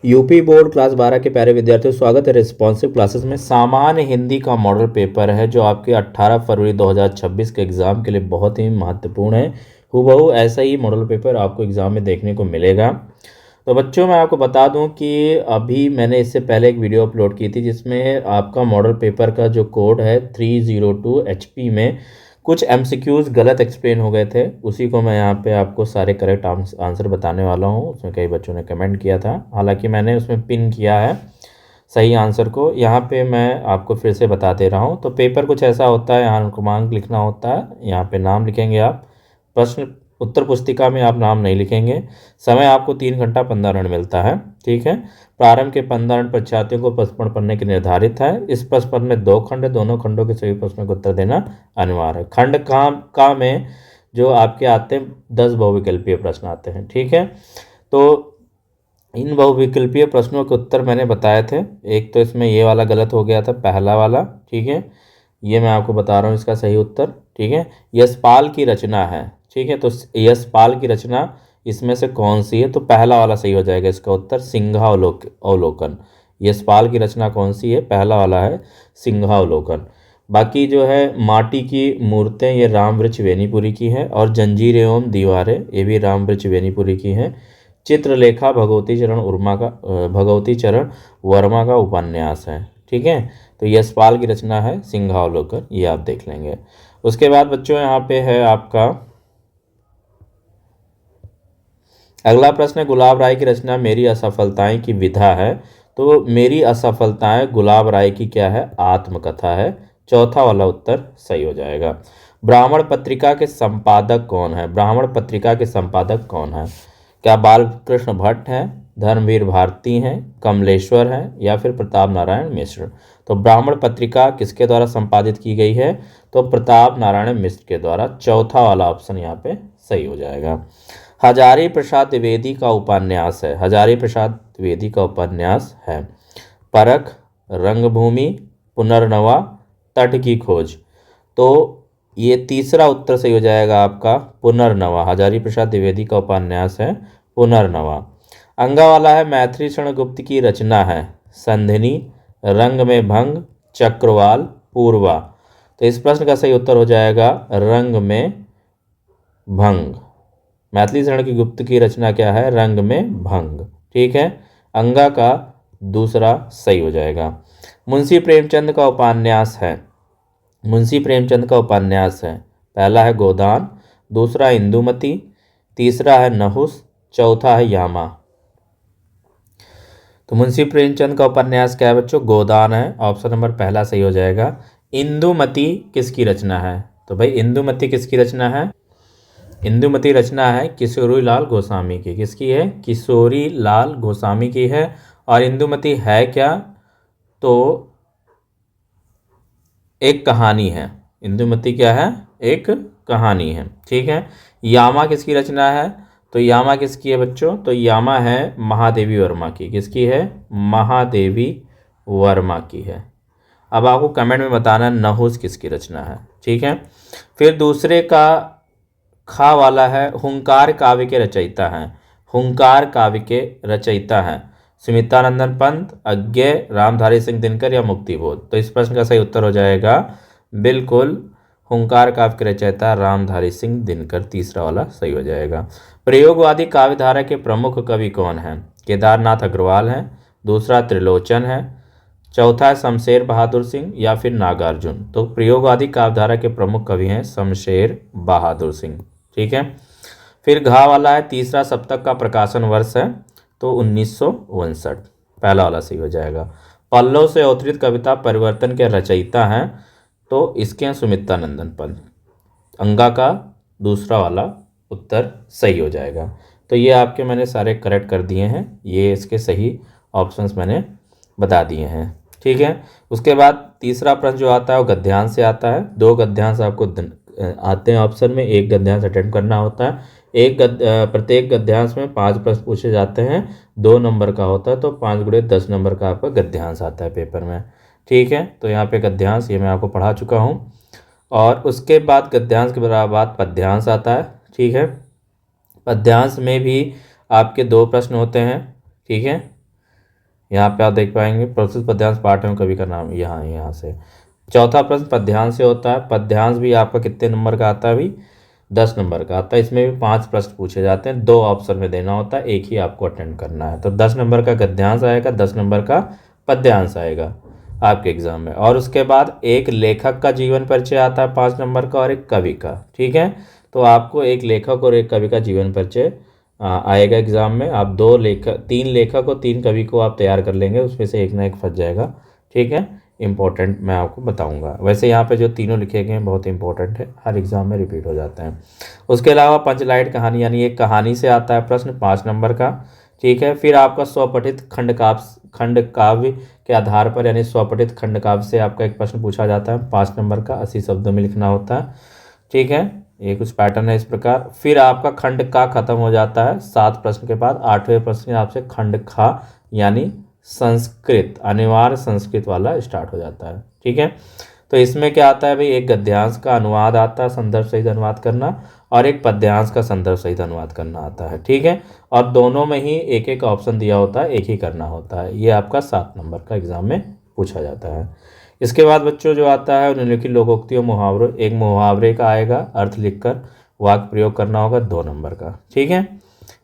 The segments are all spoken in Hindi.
यूपी बोर्ड क्लास 12 के प्यारे विद्यार्थियों, स्वागत है रिस्पॉन्सिव क्लासेस में। सामान्य हिंदी का मॉडल पेपर है जो आपके 18 फरवरी 2026 के एग्ज़ाम के लिए बहुत ही महत्वपूर्ण है। हूबहू ऐसा ही मॉडल पेपर आपको एग्ज़ाम में देखने को मिलेगा। तो बच्चों, मैं आपको बता दूं कि अभी मैंने इससे पहले एक वीडियो अपलोड की थी जिसमें आपका मॉडल पेपर का जो कोड है 302 HP में कुछ MCQs गलत एक्सप्लेन हो गए थे। उसी को मैं यहाँ पे आपको सारे करेक्ट आंसर बताने वाला हूँ। उसमें कई बच्चों ने कमेंट किया था, हालांकि मैंने उसमें पिन किया है सही आंसर को। यहाँ पे मैं आपको फिर से बता दे रहा हूँ। तो पेपर कुछ ऐसा होता है, यहाँ क्रमांक लिखना होता है, यहाँ पे नाम लिखेंगे आप। प्रश्न उत्तर पुस्तिका में आप नाम नहीं लिखेंगे। समय आपको 3 घंटा 15 मिनट मिलता है, ठीक है। प्रारंभ के 15 मिनट परीक्षार्थियों को प्रश्न पढ़ने के निर्धारित है। इस प्रश्न पत्र में 2 खंड है, दोनों खंडों के सभी प्रश्नों का उत्तर देना अनिवार्य है। खंड का में जो आपके आते हैं 10 बहुविकल्पीय प्रश्न आते हैं, ठीक है। तो इन बहुविकल्पीय प्रश्नों के उत्तर मैंने बताए थे। एक तो इसमें ये वाला गलत हो गया था, पहला वाला, ठीक है। ये मैं आपको बता रहा हूँ इसका सही उत्तर, ठीक है। यशपाल की रचना है, ठीक है। तो यशपाल की रचना इसमें से कौन सी है? तो पहला वाला सही हो जाएगा इसका उत्तर, सिंहावलोकन। यशपाल की रचना कौन सी है? पहला वाला है सिंहावलोकन। बाकी जो है माटी की मूर्तें, ये रामवृक्ष वेनीपुरी की है। और जंजीर एवं दीवारें, ये भी रामवृक्ष वेनीपुरी की हैं। चित्रलेखा भगवती चरण वर्मा का उपन्यास है, ठीक है। तो यशपाल की रचना है सिंहावलोकन, ये आप देख लेंगे। उसके बाद बच्चों यहाँ पे है आपका अगला प्रश्न है, गुलाब राय की रचना मेरी असफलताएं की विधा है। तो मेरी असफलताएं गुलाब राय की क्या है? आत्मकथा है। चौथा वाला उत्तर सही हो जाएगा। ब्राह्मण पत्रिका के संपादक कौन है? ब्राह्मण पत्रिका के संपादक कौन है? क्या बालकृष्ण भट्ट हैं, धर्मवीर भारती हैं, कमलेश्वर हैं, या फिर प्रताप नारायण मिश्र? तो ब्राह्मण पत्रिका किसके द्वारा संपादित की गई है? तो प्रताप नारायण मिश्र के द्वारा। चौथा वाला ऑप्शन यहाँ पे सही हो जाएगा। हजारी प्रसाद द्विवेदी का उपन्यास है, हजारी प्रसाद द्विवेदी का उपन्यास है परख, रंगभूमि, पुनर्नवा, तट की खोज। तो ये तीसरा उत्तर सही हो जाएगा आपका, पुनर्नवा। हजारी प्रसाद द्विवेदी का उपन्यास है पुनर्नवा। अंगा वाला है, मैथिली शरण गुप्त की रचना है संधिनी, रंग में भंग, चक्रवाल, पूर्वा। तो इस प्रश्न का सही उत्तर हो जाएगा रंग में भंग। मैथिली शरण की गुप्त की रचना क्या है? रंग में भंग, ठीक है। अंगा का दूसरा सही हो जाएगा। मुंशी प्रेमचंद का उपन्यास है, मुंशी प्रेमचंद का उपन्यास है, पहला है गोदान, दूसरा इंदुमती, तीसरा है नहुस, चौथा है यामा। तो मुंशी प्रेमचंद का उपन्यास क्या है बच्चों? गोदान है। ऑप्शन नंबर पहला सही हो जाएगा। इंदुमती किसकी रचना है? तो भाई इंदुमती किसकी रचना है? इंदुमती रचना है किशोरी लाल गोस्वामी की। किसकी है? किशोरी लाल गोस्वामी की है। और इंदुमती है क्या? तो एक कहानी है। इंदुमती क्या है? एक कहानी है, ठीक है। यामा किसकी रचना है? तो यामा किसकी है बच्चों? तो यामा है महादेवी वर्मा की। किसकी है? महादेवी वर्मा की है। अब आपको कमेंट में बताना नहुस किसकी रचना है, ठीक है। फिर दूसरे का खा वाला है, हुंकार काव्य के रचयिता हैं, हुंकार काव्य के रचयिता हैं सुमित्रानंदन पंत, अज्ञे, रामधारी सिंह दिनकर या मुक्तिबोध? तो इस प्रश्न का सही उत्तर हो जाएगा बिल्कुल हुंकार काव्य के रचयिता रामधारी सिंह दिनकर। तीसरा वाला सही हो जाएगा। प्रयोगवादी काव्यधारा के प्रमुख कवि कौन हैं? केदारनाथ अग्रवाल हैं, दूसरा त्रिलोचन है, चौथा है शमशेर बहादुर सिंह, या फिर नागार्जुन? तो प्रयोगवादी काव्यधारा के प्रमुख कवि हैं शमशेर बहादुर सिंह, ठीक है। फिर घा वाला है, तीसरा सप्तक का प्रकाशन वर्ष है, तो 1959, पहला वाला सही हो जाएगा। पल्लव से अवतरित कविता परिवर्तन के रचयिता हैं, तो इसके हैं सुमित्रानंदन पंत। अंगा का दूसरा वाला उत्तर सही हो जाएगा। तो ये आपके मैंने सारे करेक्ट कर दिए हैं, ये इसके सही ऑप्शंस मैंने बता दिए हैं, ठीक है। उसके बाद तीसरा प्रश्न जो आता है वो गद्यांश से आता है। 2 गद्यांश आपको आते हैं ऑप्शन में, एक गद्यांश अटेम्प्ट करना होता है। प्रत्येक गद्यांश में 5 प्रश्न पूछे जाते हैं, 2 नंबर का होता है, तो 5 × 10 नंबर का आपका गद्यांश आता है पेपर में, ठीक है। तो यहाँ पे गद्यांश ये मैं आपको पढ़ा चुका हूँ। और उसके बाद गद्यांश के बाद पद्यांश आता है, ठीक है। पद्यांश में भी आपके 2 प्रश्न होते हैं, ठीक है। यहाँ पे आप देख पाएंगे प्रोसेस पद्यांश पाठ एवं कवि का नाम यहाँ से। चौथा प्रश्न पद्यांश से होता है। पद्यांश भी आपका कितने नंबर का आता है भाई? 10 नंबर का आता है। इसमें भी 5 प्रश्न पूछे जाते हैं, 2 ऑप्शन में देना होता है, एक ही आपको अटेंड करना है। तो 10 नंबर का गद्यांश आएगा, 10 नंबर का पद्यांश आएगा आपके एग्जाम में। और उसके बाद एक लेखक का जीवन परिचय आता है 5 नंबर का, और एक कवि का। ठीक है, तो आपको एक लेखक और एक कवि का जीवन परिचय आएगा एग्जाम में। आप 3 लेखक और 3 कवि को आप तैयार कर लेंगे, उसमें से एक ना एक फंस जाएगा। ठीक है, इंपॉर्टेंट मैं आपको बताऊंगा। वैसे यहाँ पे जो तीनों लिखे गए हैं बहुत इंपॉर्टेंट है, हर एग्जाम में रिपीट हो जाते हैं। उसके अलावा पंचलाइट कहानी, यानी एक कहानी से आता है प्रश्न 5 नंबर का। ठीक है, फिर आपका स्वपठित खंड काव्य के आधार पर, यानी स्वपठित खंड काव्य से आपका एक प्रश्न पूछा जाता है 5 नंबर का, 80 शब्दों में लिखना होता है। ठीक है, ये कुछ पैटर्न है इस प्रकार। फिर आपका खंड का खत्म हो जाता है 7 प्रश्न के बाद। 8वें प्रश्न आपसे खंड खा यानी संस्कृत, अनिवार्य संस्कृत वाला स्टार्ट हो जाता है। ठीक है, तो इसमें क्या आता है भाई? एक गद्यांश का अनुवाद आता है, संदर्भ सहित अनुवाद करना, और एक पद्यांश का संदर्भ सहित अनुवाद करना आता है। ठीक है, और दोनों में ही एक एक ऑप्शन दिया होता है, एक ही करना होता है। ये आपका 7 नंबर का एग्जाम में पूछा जाता है। इसके बाद बच्चों जो आता है निम्नलिखित लोकोक्तियों मुहावरों, एक मुहावरे का आएगा, अर्थ लिखकर वाक्य प्रयोग करना होगा 2 नंबर का। ठीक है,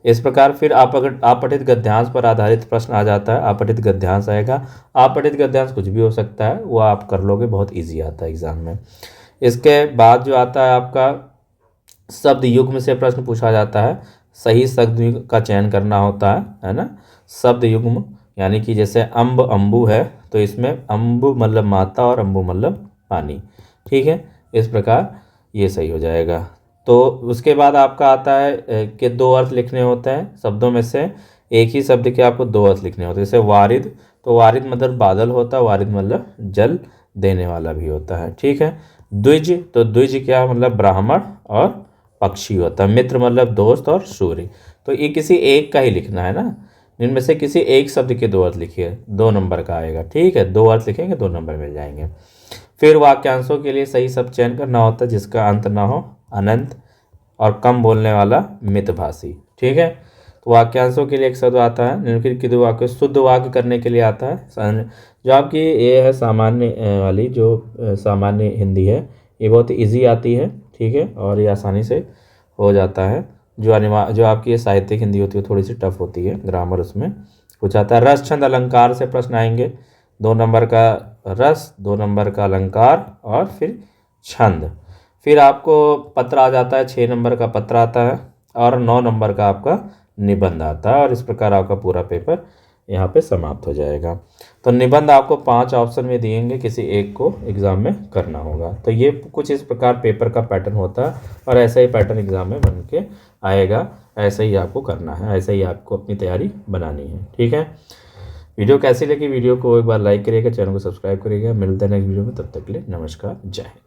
इस प्रकार फिर अपठित गद्यांश पर आधारित प्रश्न आ जाता है। अपठित गद्यांश आएगा, अपठित गद्यांश कुछ भी हो सकता है, वो आप कर लोगे, बहुत इजी आता है एग्जाम में। इसके बाद जो आता है आपका शब्द युग्म से प्रश्न पूछा जाता है। सही शब्द का चयन करना होता है ना। शब्द युग्म यानी कि जैसे अम्ब अम्बू है, तो इसमें अम्बु मतलब माता और अम्बु मतलब पानी। ठीक है, इस प्रकार ये सही हो जाएगा। तो उसके बाद आपका आता है कि 2 अर्थ लिखने होते हैं शब्दों में से। एक ही शब्द के आपको 2 अर्थ लिखने होते हैं। जैसे वारिद, तो वारिद मतलब बादल होता है, वारिद मतलब जल देने वाला भी होता है। ठीक है, द्विज, तो द्विज क्या मतलब ब्राह्मण और पक्षी होता है। मित्र मतलब दोस्त, और सूर्य। तो ये किसी एक का ही लिखना है ना, इनमें से किसी एक शब्द के 2 अर्थ लिखिए, 2 नंबर का आएगा। ठीक है, 2 अर्थ लिखेंगे, 2 नंबर मिल जाएंगे। फिर वाक्यांशों के लिए सही शब्द चयन करना होता है जिसका अंत ना हो, अनंत, और कम बोलने वाला, मितभाषी। ठीक है, तो वाक्यांशों के लिए एक शब्द आता है निम्नलिखित वाक्य शुद्ध वाक्य करने के लिए आता है। जो आपकी ये है सामान्य वाली, जो सामान्य हिंदी है, ये बहुत ईजी आती है। ठीक है, और ये आसानी से हो जाता है। जो आपकी ये साहित्यिक हिंदी होती है थोड़ी सी टफ होती है, ग्रामर उसमें कुछ आता है। रस छंद अलंकार से प्रश्न आएंगे, 2 नंबर का रस, 2 नंबर का अलंकार, और फिर छंद। फिर आपको पत्र आ जाता है, 6 नंबर का पत्र आता है, और 9 नंबर का आपका निबंध आता है। और इस प्रकार आपका पूरा पेपर यहाँ पे समाप्त हो जाएगा। तो निबंध आपको 5 ऑप्शन में दिएंगे, किसी एक को एग्ज़ाम में करना होगा। तो ये कुछ इस प्रकार पेपर का पैटर्न होता है, और ऐसा ही पैटर्न एग्ज़ाम में बन के आएगा। ऐसा ही आपको करना है, ऐसा ही आपको अपनी तैयारी बनानी है। ठीक है, वीडियो कैसी लगी? वीडियो को एक बार लाइक करिएगा, चैनल को सब्सक्राइब करिएगा। मिलते हैं नेक्स्ट वीडियो में, तब तक के लिए नमस्कार, जय हिंद।